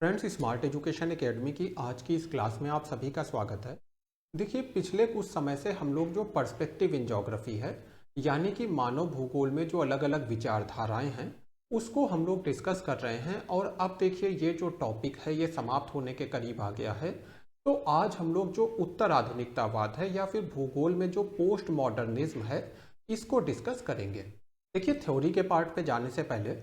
Friends, smart education academy की आज की इस क्लास में आप सभी का स्वागत है। देखिए, पिछले कुछ समय से हम लोग जो पर्सपेक्टिव इन ज्योग्राफी है, यानी कि मानव भूगोल में जो अलग अलग विचारधाराएं हैं, उसको हम लोग डिस्कस कर रहे हैं। और अब देखिए, ये जो टॉपिक है ये समाप्त होने के करीब आ गया है। तो आज हम लोग जो उत्तर आधुनिकतावाद है या फिर भूगोल में जो पोस्ट मॉडर्निज्म है, इसको डिस्कस करेंगे। देखिए, थ्योरी के पार्ट पे जाने से पहले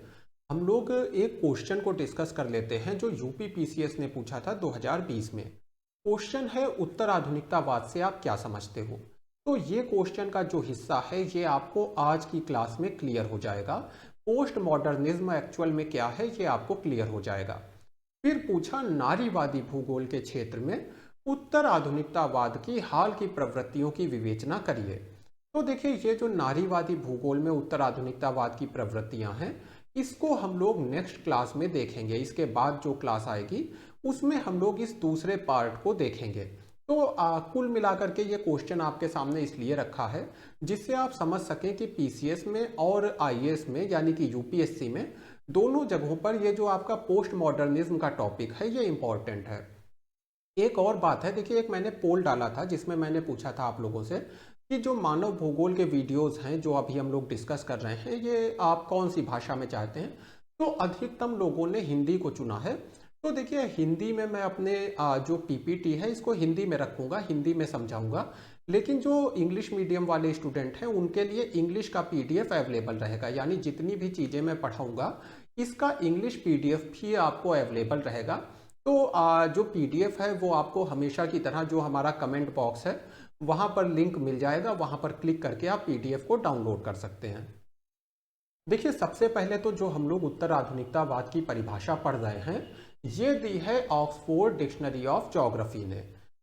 हम लोग एक क्वेश्चन को डिस्कस कर लेते हैं जो यूपी पीसीएस ने पूछा था 2020 में। क्वेश्चन है, उत्तर आधुनिकतावाद से आप क्या समझते हो। तो ये क्वेश्चन का जो हिस्सा है ये आपको आज की क्लास में क्लियर हो जाएगा। पोस्ट मॉडर्निज्म एक्चुअल में क्या है ये आपको क्लियर हो जाएगा। फिर पूछा, नारीवादी भूगोल के क्षेत्र में उत्तर आधुनिकतावाद की हाल की प्रवृत्तियों की विवेचना करिए। तो देखिए, ये जो नारीवादी भूगोल में उत्तर आधुनिकतावाद की प्रवृत्तियां हैं, इसको हम लोग नेक्स्ट क्लास में देखेंगे। इसके बाद जो क्लास आएगी उसमें हम लोग इस दूसरे पार्ट को देखेंगे। तो कुल मिलाकर के ये क्वेश्चन आपके सामने इसलिए रखा है जिससे आप समझ सकें कि पीसीएस में और आईएएस में यानी कि यूपीएससी में दोनों जगहों पर ये जो आपका पोस्ट मॉडर्निज्म का टॉपिक है ये इंपॉर्टेंट है। एक और बात है, देखिए, एक मैंने पोल डाला था जिसमें मैंने पूछा था आप लोगों से कि जो मानव भूगोल के वीडियोस हैं जो अभी हम लोग डिस्कस कर रहे हैं ये आप कौन सी भाषा में चाहते हैं। तो अधिकतम लोगों ने हिंदी को चुना है। तो देखिए, हिंदी में मैं अपने जो पीपीटी है इसको हिंदी में रखूंगा, हिंदी में समझाऊंगा। लेकिन जो इंग्लिश मीडियम वाले स्टूडेंट हैं उनके लिए इंग्लिश का पीडीएफ अवेलेबल रहेगा, यानी जितनी भी चीज़ें मैं पढ़ाऊंगा इसका इंग्लिश पीडीएफ भी आपको अवेलेबल रहेगा। तो जो पीडीएफ है वो आपको हमेशा की तरह जो हमारा कमेंट बॉक्स है वहां पर लिंक मिल जाएगा, वहां पर क्लिक करके आप पीडीएफ को डाउनलोड कर सकते हैं। देखिए, सबसे पहले तो जो हम लोग उत्तर आधुनिकतावाद की परिभाषा पढ़ रहे हैं ये दी है ऑक्सफोर्ड डिक्शनरी ऑफ ज्योग्राफी ने।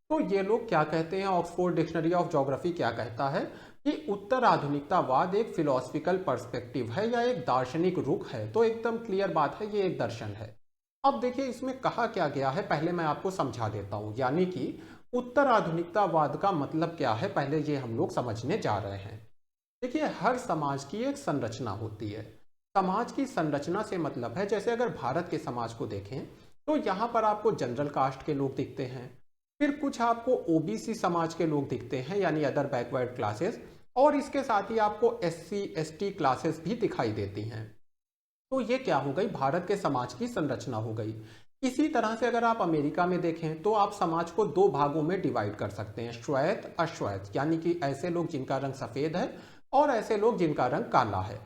तो ये लोग क्या कहते हैं, ऑक्सफोर्ड डिक्शनरी ऑफ ज्योग्राफी क्या कहता है कि उत्तर आधुनिकतावाद एक फिलोसफिकल पर्सपेक्टिव है या एक दार्शनिक रुख है। तो एकदम क्लियर बात है, ये एक दर्शन है। अब देखिए, इसमें कहा क्या गया है पहले मैं आपको समझा देता हूं, यानी कि उत्तर आधुनिकतावाद का मतलब क्या है पहले ये हम लोग समझने जा रहे हैं। देखिए, हर समाज की एक संरचना होती है। समाज की संरचना से मतलब है, जैसे अगर भारत के समाज को देखें तो यहाँ पर आपको जनरल कास्ट के लोग दिखते हैं, फिर कुछ आपको ओबीसी समाज के लोग दिखते हैं यानी अदर बैकवर्ड क्लासेस, और इसके साथ ही आपको एससी एसटी क्लासेस भी दिखाई देती हैं। तो ये क्या हो गई, भारत के समाज की संरचना हो गई। इसी तरह से अगर आप अमेरिका में देखें तो आप समाज को दो भागों में डिवाइड कर सकते हैं, श्वेत अश्वेत, यानी कि ऐसे लोग जिनका रंग सफेद है और ऐसे लोग जिनका रंग काला है।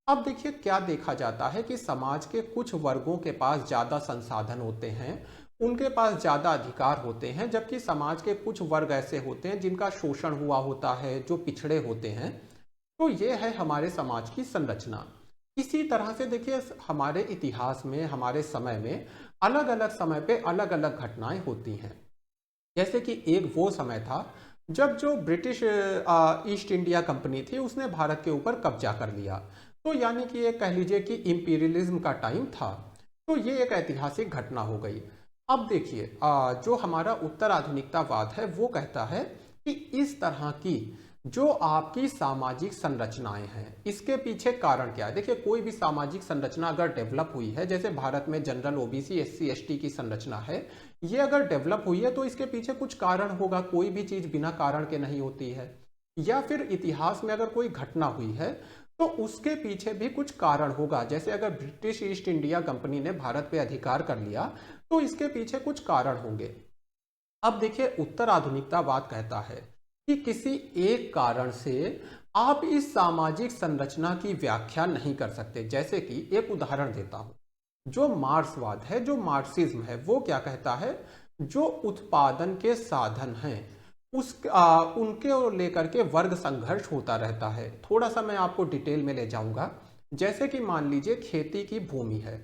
अब देखिए, क्या देखा जाता है कि समाज के कुछ वर्गों के पास ज्यादा संसाधन होते हैं, उनके पास ज्यादा अधिकार होते हैं, जबकि समाज के कुछ वर्ग ऐसे होते हैं जिनका शोषण हुआ होता है, जो पिछड़े होते हैं। तो ये है हमारे समाज की संरचना। इसी तरह से देखिए, हमारे इतिहास में हमारे समय में अलग अलग समय पे अलग अलग घटनाएं होती हैं। जैसे कि एक वो समय था जब जो ब्रिटिश ईस्ट इंडिया कंपनी थी उसने भारत के ऊपर कब्जा कर लिया। तो यानी कि ये कह लीजिए कि इंपीरियलिज्म का टाइम था। तो ये एक ऐतिहासिक घटना हो गई। अब देखिए, जो हमारा उत्तर आधुनिकतावाद है वो कहता है कि इस तरह की जो आपकी सामाजिक संरचनाएं हैं इसके पीछे कारण क्या है। देखिए, कोई भी सामाजिक संरचना अगर डेवलप हुई है, जैसे भारत में जनरल ओबीसी एससी एसटी की संरचना है, ये अगर डेवलप हुई है तो इसके पीछे कुछ कारण होगा, कोई भी चीज बिना कारण के नहीं होती है। या फिर इतिहास में अगर कोई घटना हुई है तो उसके पीछे भी कुछ कारण होगा। जैसे अगर ब्रिटिश ईस्ट इंडिया कंपनी ने भारत पे अधिकार कर लिया तो इसके पीछे कुछ कारण होंगे। अब देखिए, उत्तर आधुनिकतावाद कहता है कि किसी एक कारण से आप इस सामाजिक संरचना की व्याख्या नहीं कर सकते। जैसे कि एक उदाहरण देता हूं, जो मार्क्सवाद है, जो मार्क्सिज्म है, वो क्या कहता है, जो उत्पादन के साधन हैं उनके लेकर के वर्ग संघर्ष होता रहता है। थोड़ा सा मैं आपको डिटेल में ले जाऊंगा। जैसे कि मान लीजिए खेती की भूमि है।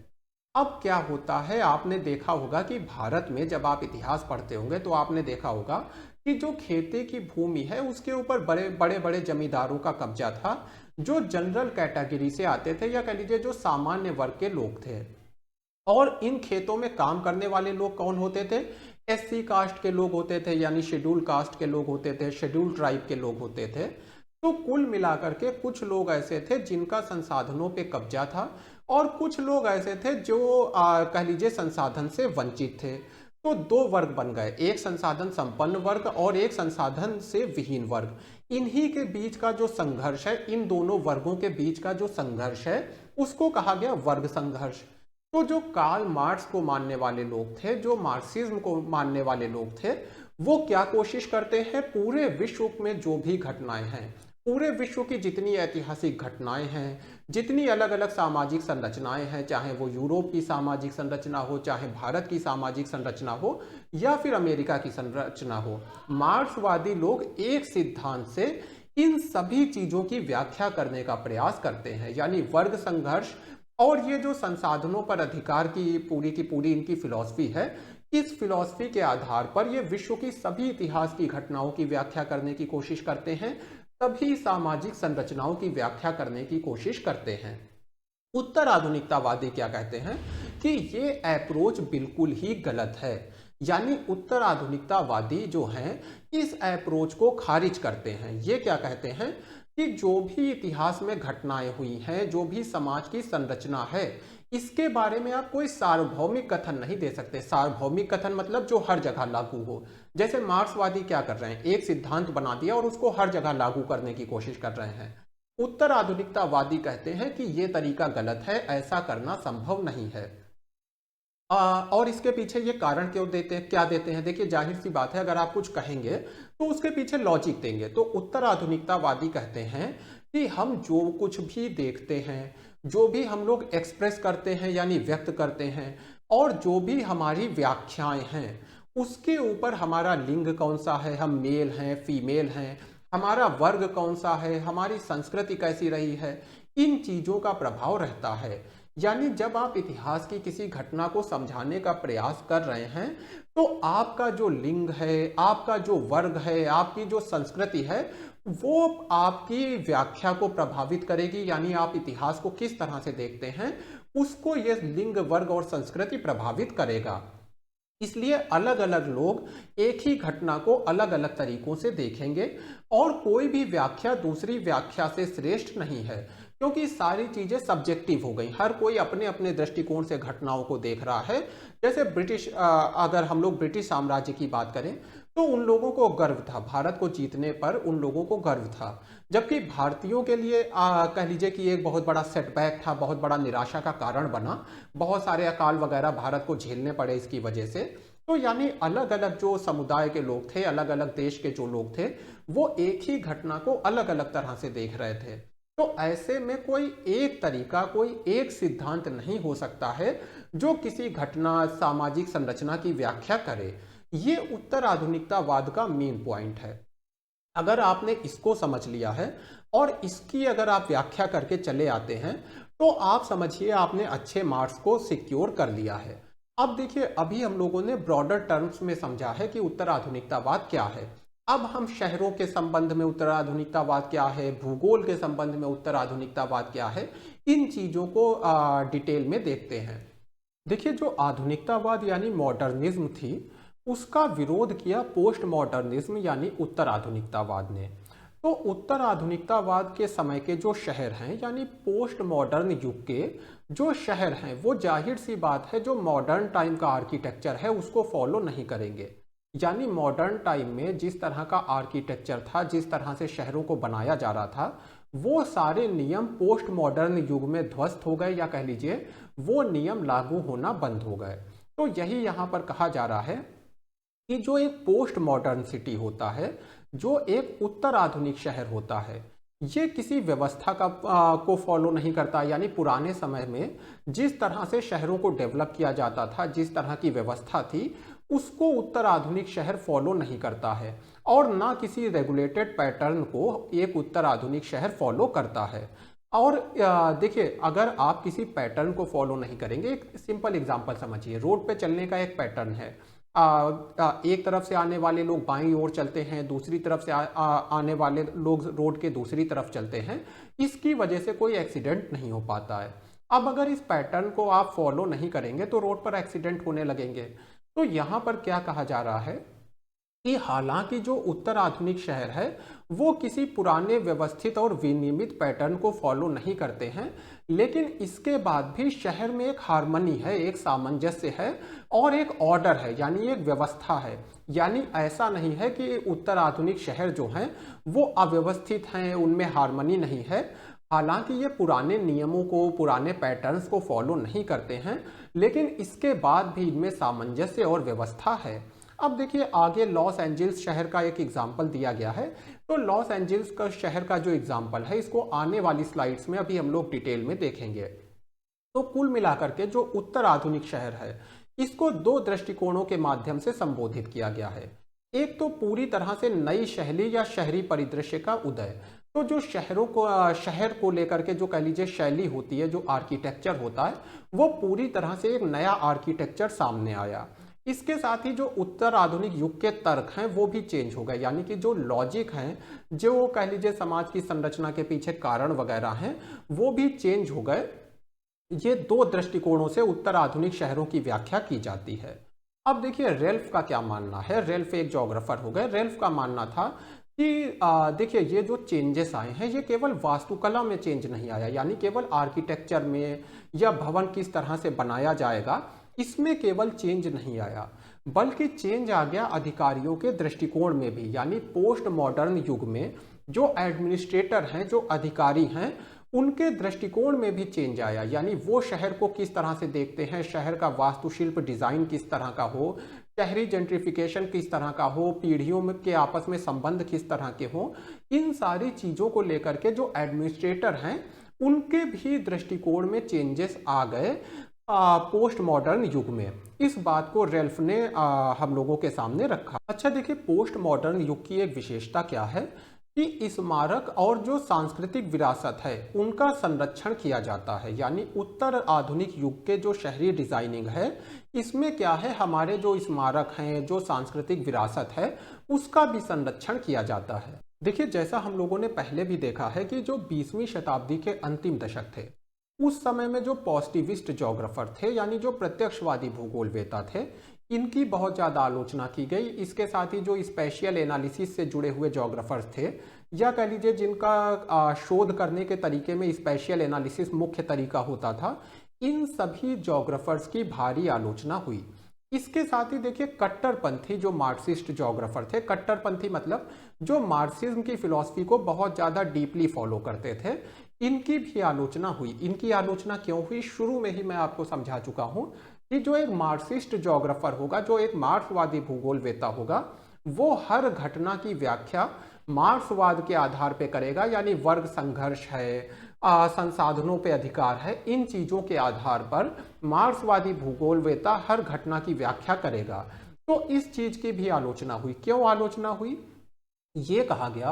अब क्या होता है, आपने देखा होगा कि भारत में जब आप इतिहास पढ़ते होंगे तो आपने देखा होगा कि जो खेती की भूमि है उसके ऊपर बड़े बड़े बड़े जमींदारों का कब्जा था, जो जनरल कैटेगरी से आते थे या कह लीजिए जो सामान्य वर्ग के लोग थे। और इन खेतों में काम करने वाले लोग कौन होते थे, एससी कास्ट के लोग होते थे, यानी शेड्यूल कास्ट के लोग होते थे, शेड्यूल ट्राइब के लोग होते थे। तो कुल मिलाकर के कुछ लोग ऐसे थे जिनका संसाधनों पे कब्जा था, और कुछ लोग ऐसे थे जो कह लीजिए संसाधन से वंचित थे। तो दो वर्ग बन गए, एक संसाधन संपन्न वर्ग और एक संसाधन से विहीन वर्ग। इन्हीं के बीच का जो संघर्ष है, इन दोनों वर्गों के बीच का जो संघर्ष है, उसको कहा गया वर्ग संघर्ष। तो जो कार्ल मार्क्स को मानने वाले लोग थे, जो मार्क्सिज्म को मानने वाले लोग थे, वो क्या कोशिश करते हैं, पूरे विश्व में जो भी घटनाएं हैं, पूरे विश्व की जितनी ऐतिहासिक घटनाएं हैं, जितनी अलग अलग सामाजिक संरचनाएं हैं, चाहे वो यूरोप की सामाजिक संरचना हो, चाहे भारत की सामाजिक संरचना हो, या फिर अमेरिका की संरचना हो, मार्क्सवादी लोग एक सिद्धांत से इन सभी चीजों की व्याख्या करने का प्रयास करते हैं। यानी वर्ग संघर्ष और ये जो संसाधनों पर अधिकार की पूरी इनकी फिलॉसफी है, इस फिलॉसफी के आधार पर ये विश्व की सभी इतिहास की घटनाओं की व्याख्या करने की कोशिश करते हैं, सभी सामाजिक संरचनाओं की व्याख्या करने की कोशिश करते हैं। उत्तर आधुनिकतावादी क्या कहते हैं कि ये अप्रोच बिल्कुल ही गलत है। यानी उत्तर आधुनिकतावादी जो हैं, इस अप्रोच को खारिज करते हैं। ये क्या कहते हैं कि जो भी इतिहास में घटनाएं हुई हैं, जो भी समाज की संरचना है, इसके बारे में आप कोई सार्वभौमिक कथन नहीं दे सकते। सार्वभौमिक कथन मतलब जो हर जगह लागू हो। जैसे मार्क्सवादी क्या कर रहे हैं, एक सिद्धांत बना दिया और उसको हर जगह लागू करने की कोशिश कर रहे हैं। उत्तर आधुनिकतावादी कहते हैं कि यह तरीका गलत है, ऐसा करना संभव नहीं है। और इसके पीछे ये कारण क्यों देते हैं, क्या देते हैं? देखिए, जाहिर सी बात है, अगर आप कुछ कहेंगे तो उसके पीछे लॉजिक देंगे। तो उत्तर आधुनिकतावादी कहते हैं कि हम जो कुछ भी देखते हैं, जो भी हम लोग एक्सप्रेस करते हैं यानी व्यक्त करते हैं, और जो भी हमारी व्याख्याएं हैं, उसके ऊपर हमारा लिंग कौन सा है, हम मेल हैं, फीमेल हैं, हमारा वर्ग कौन सा है, हमारी संस्कृति कैसी रही है, इन चीजों का प्रभाव रहता है। यानी जब आप इतिहास की किसी घटना को समझाने का प्रयास कर रहे हैं, तो आपका जो लिंग है, आपका जो वर्ग है, आपकी जो संस्कृति है, वो आपकी व्याख्या को प्रभावित करेगी। यानी आप इतिहास को किस तरह से देखते हैं, उसको ये लिंग, वर्ग और संस्कृति प्रभावित करेगा। इसलिए अलग अलग लोग एक ही घटना को अलग अलग तरीकों से देखेंगे, और कोई भी व्याख्या दूसरी व्याख्या से श्रेष्ठ नहीं है, क्योंकि सारी चीजें सब्जेक्टिव हो गई। हर कोई अपने अपने दृष्टिकोण से घटनाओं को देख रहा है। जैसे अगर हम लोग ब्रिटिश साम्राज्य की बात करें, तो उन लोगों को गर्व था, भारत को जीतने पर उन लोगों को गर्व था, जबकि भारतीयों के लिए कह लीजिए कि एक बहुत बड़ा सेटबैक था, बहुत बड़ा निराशा का कारण बना। बहुत सारे अकाल वगैरह भारत को झेलने पड़े इसकी वजह से। तो यानी अलग अलग जो समुदाय के लोग थे, अलग अलग देश के जो लोग थे, वो एक ही घटना को अलग अलग तरह से देख रहे थे। तो ऐसे में कोई एक तरीका, कोई एक सिद्धांत नहीं हो सकता है जो किसी घटना, सामाजिक संरचना की व्याख्या करे। ये उत्तर आधुनिकतावाद का मेन पॉइंट है। अगर आपने इसको समझ लिया है और इसकी अगर आप व्याख्या करके चले आते हैं, तो आप समझिए आपने अच्छे मार्क्स को सिक्योर कर लिया है। अब देखिए, अभी हम लोगों ने ब्रॉडर टर्म्स में समझा है कि उत्तर आधुनिकतावाद क्या है। अब हम शहरों के संबंध में उत्तर आधुनिकतावाद क्या है, भूगोल के संबंध में उत्तर आधुनिकतावाद क्या है, इन चीजों को डिटेल में देखते हैं। देखिए, जो आधुनिकतावाद यानी मॉडर्निज्म थी, उसका विरोध किया पोस्ट मॉडर्निज्म यानी उत्तर आधुनिकतावाद ने। तो उत्तर आधुनिकतावाद के समय के जो शहर हैं, यानी पोस्ट मॉडर्न युग के जो शहर हैं, वो जाहिर सी बात है जो मॉडर्न टाइम का आर्किटेक्चर है उसको फॉलो नहीं करेंगे। यानी मॉडर्न टाइम में जिस तरह का आर्किटेक्चर था, जिस तरह से शहरों को बनाया जा रहा था, वो सारे नियम पोस्ट मॉडर्न युग में ध्वस्त हो गए, या कह लीजिए वो नियम लागू होना बंद हो गए। तो यही यहाँ पर कहा जा रहा है कि जो एक पोस्ट मॉडर्न सिटी होता है, जो एक उत्तर आधुनिक शहर होता है, ये किसी व्यवस्था को फॉलो नहीं करता। यानी पुराने समय में जिस तरह से शहरों को डेवलप किया जाता था, जिस तरह की व्यवस्था थी, उसको उत्तर आधुनिक शहर फॉलो नहीं करता है, और ना किसी रेगुलेटेड पैटर्न को एक उत्तर आधुनिक शहर फॉलो करता है। और देखिए, अगर आप किसी पैटर्न को फॉलो नहीं करेंगे, एक सिंपल एग्जांपल समझिए, रोड पे चलने का एक पैटर्न है। एक तरफ से आने वाले लोग बाईं ओर चलते हैं, दूसरी तरफ से आने वाले लोग रोड के दूसरी तरफ चलते हैं। इसकी वजह से कोई एक्सीडेंट नहीं हो पाता है। अब अगर इस पैटर्न को आप फॉलो नहीं करेंगे तो रोड पर एक्सीडेंट होने लगेंगे। तो यहाँ पर क्या कहा जा रहा है कि हालांकि जो उत्तर आधुनिक शहर है वो किसी पुराने व्यवस्थित और विनियमित पैटर्न को फॉलो नहीं करते हैं, लेकिन इसके बाद भी शहर में एक हार्मनी है, एक सामंजस्य है और एक ऑर्डर है, यानी एक व्यवस्था है। यानी ऐसा नहीं है कि उत्तर आधुनिक शहर जो हैं वो अव्यवस्थित हैं, उनमें हार्मनी नहीं है। हालांकि ये पुराने नियमों को, पुराने पैटर्न्स को फॉलो नहीं करते हैं, लेकिन इसके बाद भी इनमें सामंजस्य और व्यवस्था है। अब देखिए आगे लॉस एंजल्स शहर का एक एग्जाम्पल दिया गया है। तो लॉस एंजल्स का शहर का जो एग्जाम्पल है इसको आने वाली स्लाइड्स में अभी हम लोग डिटेल में देखेंगे। तो कुल मिलाकर के जो उत्तर आधुनिक शहर है इसको दो दृष्टिकोणों के माध्यम से संबोधित किया गया है। एक तो पूरी तरह से नई शैली या शहरी परिदृश्य का उदय। तो जो शहर को लेकर के जो कह लीजिए शैली होती है, जो आर्किटेक्चर होता है, वो पूरी तरह से एक नया आर्किटेक्चर सामने आया। इसके साथ ही जो उत्तर आधुनिक युग के तर्क हैं वो भी चेंज हो गए, यानी कि जो लॉजिक हैं, जो कह लीजिए समाज की संरचना के पीछे कारण वगैरह हैं, वो भी चेंज हो गए। ये दो दृष्टिकोणों से उत्तर आधुनिक शहरों की व्याख्या की जाती है। अब देखिए रेल्फ का क्या मानना है। रेल्फ एक ज्योग्राफर हो गए। रेल्फ का मानना था कि देखिए ये जो चेंजेस आए हैं ये केवल वास्तुकला में चेंज नहीं आया, यानी केवल आर्किटेक्चर में या भवन किस तरह से बनाया जाएगा इसमें केवल चेंज नहीं आया, बल्कि चेंज आ गया अधिकारियों के दृष्टिकोण में भी। यानी पोस्ट मॉडर्न युग में जो एडमिनिस्ट्रेटर हैं, जो अधिकारी हैं, उनके दृष्टिकोण में भी चेंज आया। यानी वो शहर को किस तरह से देखते हैं, शहर का वास्तुशिल्प डिजाइन किस तरह का हो, शहरी जेंट्रिफिकेशन किस तरह का हो, पीढ़ियों में के आपस में संबंध किस तरह के हो, इन सारी चीजों को लेकर के जो एडमिनिस्ट्रेटर हैं उनके भी दृष्टिकोण में चेंजेस आ गए पोस्ट मॉडर्न युग में। इस बात को रेल्फ ने हम लोगों के सामने रखा। अच्छा देखिए पोस्ट मॉडर्न युग की एक विशेषता क्या है कि स्मारक और जो सांस्कृतिक विरासत है उनका संरक्षण किया जाता है। यानी उत्तर आधुनिक युग के जो शहरी डिजाइनिंग है इसमें क्या है, हमारे जो स्मारक हैं, जो सांस्कृतिक विरासत है उसका भी संरक्षण किया जाता है। देखिए जैसा हम लोगों ने पहले भी देखा है कि जो 20वीं शताब्दी के अंतिम दशक थे उस समय में जो पॉजिटिविस्ट ज्योग्राफर थे, यानी जो प्रत्यक्षवादी भूगोलवेता थे, इनकी बहुत ज़्यादा आलोचना की गई। इसके साथ ही जो स्पेशियल एनालिसिस से जुड़े हुए ज्योग्राफर्स थे, या कह लीजिए जिनका शोध करने के तरीके में स्पेशियल एनालिसिस मुख्य तरीका होता था, इन सभी ज्योग्राफर्स की भारी आलोचना हुई। इसके साथ ही देखिए कट्टरपंथी जो मार्क्सिस्ट ज्योग्राफर थे, कट्टरपंथी मतलब जो मार्क्सिज्म की फिलॉसफी को बहुत ज़्यादा डीपली फॉलो करते थे, इनकी भी आलोचना हुई। इनकी आलोचना क्यों हुई, शुरू में ही मैं आपको समझा चुका हूं कि जो एक मार्क्सिस्ट ज्योग्राफर होगा, जो एक मार्क्सवादी भूगोलवेता होगा, वो हर घटना की व्याख्या मार्क्सवाद के आधार पे करेगा। यानी वर्ग संघर्ष है, संसाधनों पे अधिकार है, इन चीजों के आधार पर मार्क्सवादी भूगोलवेता हर घटना की व्याख्या करेगा। तो इस चीज की भी आलोचना हुई। क्यों आलोचना हुई, ये कहा गया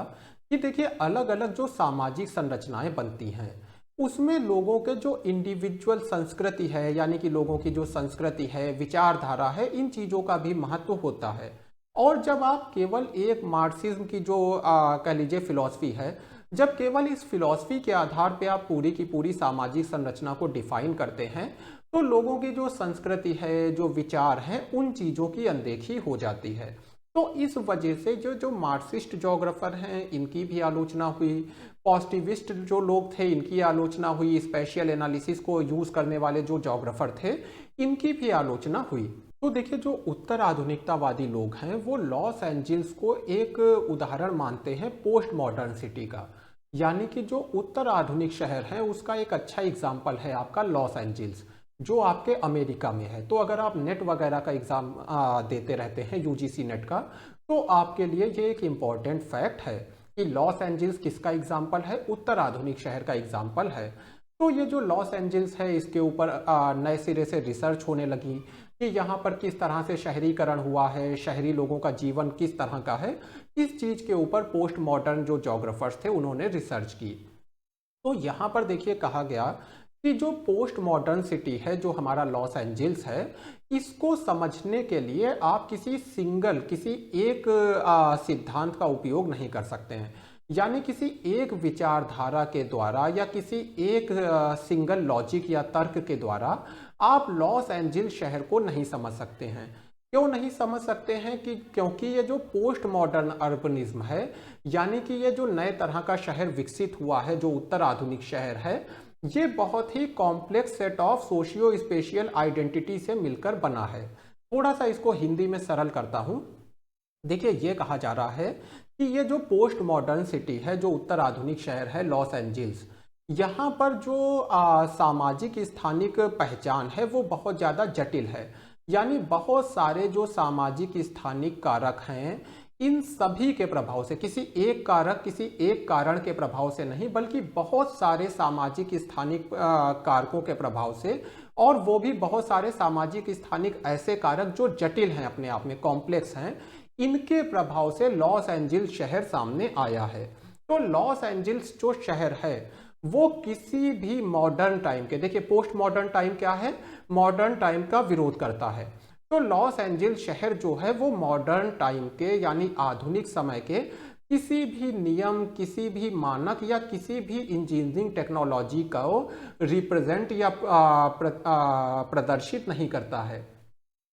कि देखिए अलग अलग जो सामाजिक संरचनाएं बनती हैं उसमें लोगों के जो इंडिविजुअल संस्कृति है, यानी कि लोगों की जो संस्कृति है, विचारधारा है, इन चीजों का भी महत्व होता है। और जब आप केवल एक मार्क्सिज्म की जो कह लीजिए फिलॉसफी है, जब केवल इस फिलॉसफी के आधार पे आप पूरी की पूरी सामाजिक संरचना को डिफाइन करते हैं, तो लोगों की जो संस्कृति है, जो विचार है, उन चीजों की अनदेखी हो जाती है। तो इस वजह से जो जो मार्क्सिस्ट ज्योग्राफर हैं इनकी भी आलोचना हुई, पॉजिटिविस्ट जो लोग थे इनकी आलोचना हुई, स्पेशियल एनालिसिस को यूज करने वाले जो ज्योग्राफर थे इनकी भी आलोचना हुई। तो देखिए जो उत्तर आधुनिकतावादी लोग हैं वो लॉस एंजल्स को एक उदाहरण मानते हैं पोस्ट मॉडर्न सिटी का। यानी कि जो उत्तर आधुनिक शहर है उसका एक अच्छा एग्जाम्पल है आपका लॉस एंजल्स, जो आपके अमेरिका में है। तो अगर आप नेट वगैरह का एग्जाम देते रहते हैं, यूजीसी नेट का, तो आपके लिए ये एक इम्पॉर्टेंट फैक्ट है कि लॉस एंजल्स किसका एग्जाम्पल है, उत्तर आधुनिक शहर का एग्जाम्पल है। तो ये जो लॉस एंजल्स है इसके ऊपर नए सिरे से रिसर्च होने लगी कि यहाँ पर किस तरह से शहरीकरण हुआ है, शहरी लोगों का जीवन किस तरह का है। इस चीज के ऊपर पोस्ट मॉडर्न जो ज्योग्राफर्स थे उन्होंने रिसर्च की। तो यहाँ पर देखिए कहा गया कि जो पोस्ट मॉडर्न सिटी है, जो हमारा लॉस एंजल्स है, इसको समझने के लिए आप किसी एक सिद्धांत का उपयोग नहीं कर सकते हैं। यानी किसी एक विचारधारा के द्वारा या किसी एक सिंगल लॉजिक या तर्क के द्वारा आप लॉस एंजल्स शहर को नहीं समझ सकते हैं। क्यों नहीं समझ सकते हैं कि क्योंकि ये जो पोस्ट मॉडर्न अर्बनिज्म है, यानी कि ये जो नए तरह का शहर विकसित हुआ है, जो उत्तर आधुनिक शहर है, ये बहुत ही complex set of socio spatial identity से मिलकर बना है। थोड़ा सा इसको हिंदी में सरल करता हूँ। देखिए, ये कहा जा रहा है कि ये जो पोस्ट मॉडर्न सिटी है, जो उत्तर आधुनिक शहर है लॉस एंजिल्स, यहाँ पर जो सामाजिक स्थानिक पहचान है वो बहुत ज़्यादा जटिल है। यानी बहुत सारे जो सामाजिक स्थानिक कारक हैं, इन सभी के प्रभाव से, किसी एक कारक किसी एक कारण के प्रभाव से नहीं, बल्कि बहुत सारे सामाजिक स्थानिक कारकों के प्रभाव से, और वो भी बहुत सारे सामाजिक स्थानिक ऐसे कारक जो जटिल हैं, अपने आप में कॉम्प्लेक्स हैं, इनके प्रभाव से लॉस एंजिल्स शहर सामने आया है। तो लॉस एंजिल्स जो शहर है वो किसी भी मॉडर्न टाइम के, देखिए पोस्ट मॉडर्न टाइम क्या है, मॉडर्न टाइम का विरोध करता है। तो लॉस एंजिल्स शहर जो है वो मॉडर्न टाइम के यानी आधुनिक समय के किसी भी नियम, किसी भी मानक या किसी भी इंजीनियरिंग टेक्नोलॉजी को रिप्रेजेंट या प्रदर्शित नहीं करता है।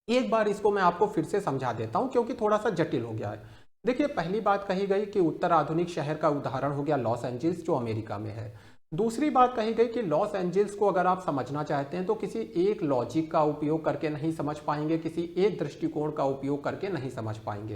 एक बार इसको मैं आपको फिर से समझा देता हूं क्योंकि थोड़ा सा जटिल हो गया है। देखिए, पहली बात कही गई कि उत्तर आधुनिक शहर का उदाहरण हो गया लॉस एंजिल्स, जो अमेरिका में है। दूसरी बात कही गई कि लॉस एंजिल्स को अगर आप समझना चाहते हैं तो किसी एक लॉजिक का उपयोग करके नहीं समझ पाएंगे, किसी एक दृष्टिकोण का उपयोग करके नहीं समझ पाएंगे।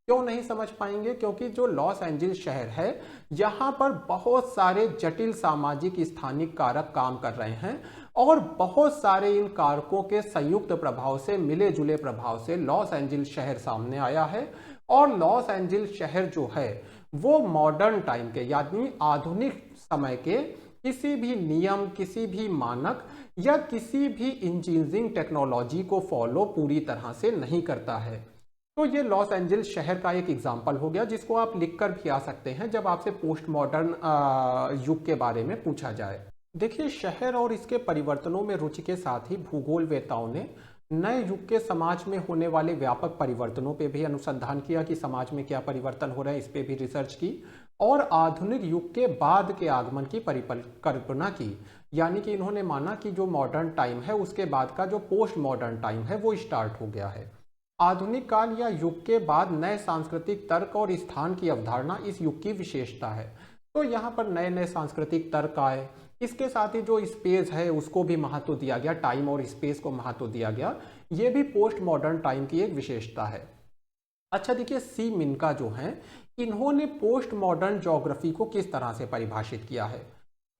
क्यों नहीं समझ पाएंगे? क्योंकि जो लॉस एंजिल्स शहर है, यहाँ पर बहुत सारे जटिल सामाजिक स्थानिक कारक काम कर रहे हैं, और बहुत सारे इन कारकों के संयुक्त प्रभाव से, मिले जुले प्रभाव से लॉस एंजिल्स शहर सामने आया है। और लॉस एंजिल्स शहर जो है वो मॉडर्न टाइम के यानी आधुनिक समय के किसी भी नियम, किसी भी मानक या किसी भी इंजीनियरिंग टेक्नोलॉजी को फॉलो पूरी तरह से नहीं करता है। तो ये लॉस एंजिल्स शहर का एक एग्जाम्पल हो गया, जिसको आप लिखकर भी आ सकते हैं जब आपसे पोस्ट मॉडर्न युग के बारे में पूछा जाए। देखिए, शहर और इसके परिवर्तनों में रुचि के साथ ही भूगोलवेताओं ने नए युग के समाज में होने वाले व्यापक परिवर्तनों पे भी अनुसंधान किया कि समाज में क्या परिवर्तन हो रहे हैं, इस पे भी रिसर्च की, और आधुनिक युग के बाद के आगमन की परिकल्पना की। यानी कि इन्होंने माना कि जो मॉडर्न टाइम है उसके बाद का जो पोस्ट मॉडर्न टाइम है वो स्टार्ट हो गया है। आधुनिक काल या युग के बाद नए सांस्कृतिक तर्क और स्थान की अवधारणा इस युग की विशेषता है। तो यहाँ पर नए नए सांस्कृतिक तर्क आए, इसके साथ ही जो स्पेस है उसको भी महत्व दिया गया, टाइम और स्पेस को महत्व दिया गया। ये भी पोस्ट मॉडर्न टाइम की एक विशेषता है। अच्छा, देखिए, सी मिनका जो हैं, इन्होंने पोस्ट मॉडर्न ज्योग्राफी को किस तरह से परिभाषित किया है।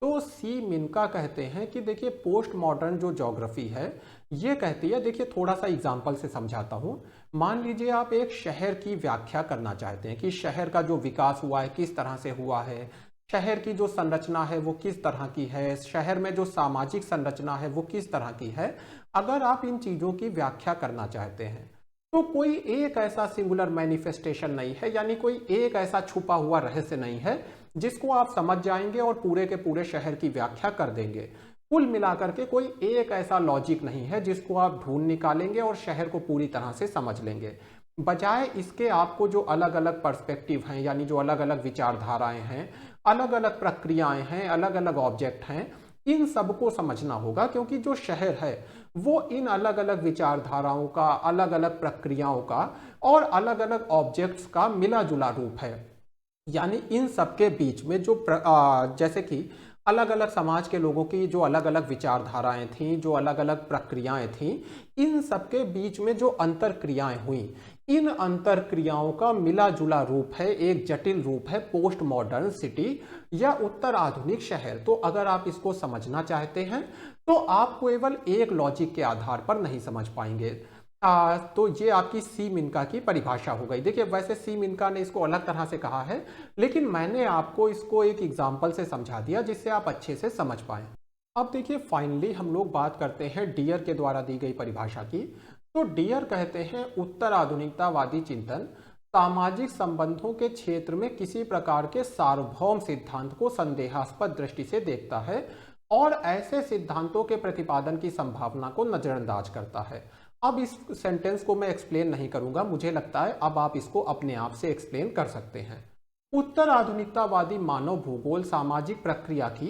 तो सी मिनका कहते हैं कि देखिए, पोस्ट मॉडर्न जो ज्योग्राफी है ये कहती है, देखिए थोड़ा सा एग्जाम्पल से समझाता हूँ। मान लीजिए आप एक शहर की व्याख्या करना चाहते हैं कि शहर का जो विकास हुआ है किस तरह से हुआ है, शहर की जो संरचना है वो किस तरह की है, शहर में जो सामाजिक संरचना है वो किस तरह की है। अगर आप इन चीज़ों की व्याख्या करना चाहते हैं तो कोई एक ऐसा सिंगुलर मैनिफेस्टेशन नहीं है, यानी कोई एक ऐसा छुपा हुआ रहस्य नहीं है जिसको आप समझ जाएंगे और पूरे के पूरे शहर की व्याख्या कर देंगे। कुल मिलाकर के कोई एक ऐसा लॉजिक नहीं है जिसको आप ढूंढ निकालेंगे और शहर को पूरी तरह से समझ लेंगे। बजाय इसके आपको जो अलग अलग पर्सपेक्टिव हैं, यानी जो अलग अलग विचारधाराएं हैं, अलग अलग प्रक्रियाएं हैं, अलग अलग ऑब्जेक्ट हैं, इन सबको समझना होगा। क्योंकि जो शहर है वो इन अलग अलग विचारधाराओं का, अलग अलग प्रक्रियाओं का और अलग अलग ऑब्जेक्ट्स का मिला जुला रूप है। यानी इन सबके बीच में जो जैसे कि अलग अलग समाज के लोगों की जो अलग अलग विचारधाराएं थीं, जो अलग अलग प्रक्रियाएं थीं, इन सबके बीच में जो अंतर क्रियाएं हुई, इन अंतर क्रियाओं का मिला जुला रूप है, एक जटिल रूप है पोस्ट मॉडर्न सिटी या उत्तर आधुनिक शहर। तो अगर आप इसको समझना चाहते हैं तो आप केवल एक लॉजिक के आधार पर नहीं समझ पाएंगे। तो ये आपकी सी मिनका की परिभाषा हो गई। देखिए, वैसे सी मिनका ने इसको अलग तरह से कहा है, लेकिन मैंने आपको इसको एक एग्जाम्पल से समझा दिया जिससे आप अच्छे से समझ पाएं। अब देखिए, फाइनली हम लोग बात करते हैं डियर के द्वारा दी गई परिभाषा की। तो डियर कहते हैं उत्तर आधुनिकतावादी चिंतन सामाजिक संबंधों के क्षेत्र में किसी प्रकार के सार्वभौम सिद्धांत को संदेहास्पद दृष्टि से देखता है और ऐसे सिद्धांतों के प्रतिपादन की संभावना को नजरअंदाज करता है। अब इस सेंटेंस को मैं एक्सप्लेन नहीं करूंगा, मुझे लगता है अब आप इसको अपने आप से एक्सप्लेन कर सकते हैं। उत्तर आधुनिकतावादी मानव भूगोल सामाजिक प्रक्रिया की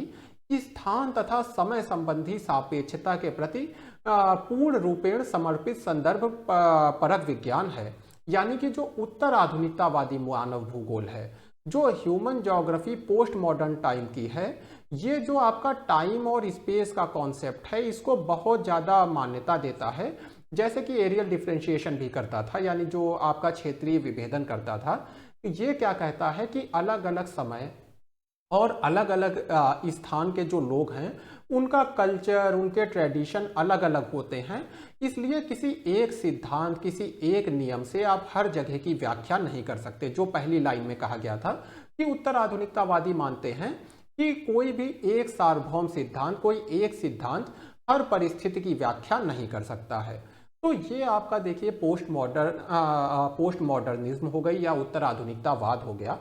स्थान तथा समय संबंधी सापेक्षता के प्रति पूर्ण रूपेण समर्पित संदर्भ परक विज्ञान है। यानी कि जो उत्तर आधुनिकतावादी मानव भूगोल है, जो human geography post modern time की है, ये जो आपका टाइम और स्पेस का कॉन्सेप्ट है इसको बहुत ज़्यादा मान्यता देता है। जैसे कि एरियल डिफरेंशिएशन भी करता था, यानी जो आपका क्षेत्रीय विभेदन करता था। ये क्या कहता है कि अलग अलग समय और अलग अलग स्थान के जो लोग हैं उनका कल्चर, उनके ट्रेडिशन अलग अलग होते हैं। इसलिए किसी एक सिद्धांत, किसी एक नियम से आप हर जगह की व्याख्या नहीं कर सकते। जो पहली लाइन में कहा गया था कि उत्तर आधुनिकतावादी मानते हैं कि कोई भी एक सार्वभौम सिद्धांत, कोई एक सिद्धांत हर परिस्थिति की व्याख्या नहीं कर सकता है। तो ये आपका देखिए पोस्ट मॉडर्निज्म हो गई या उत्तर आधुनिकतावाद हो गया।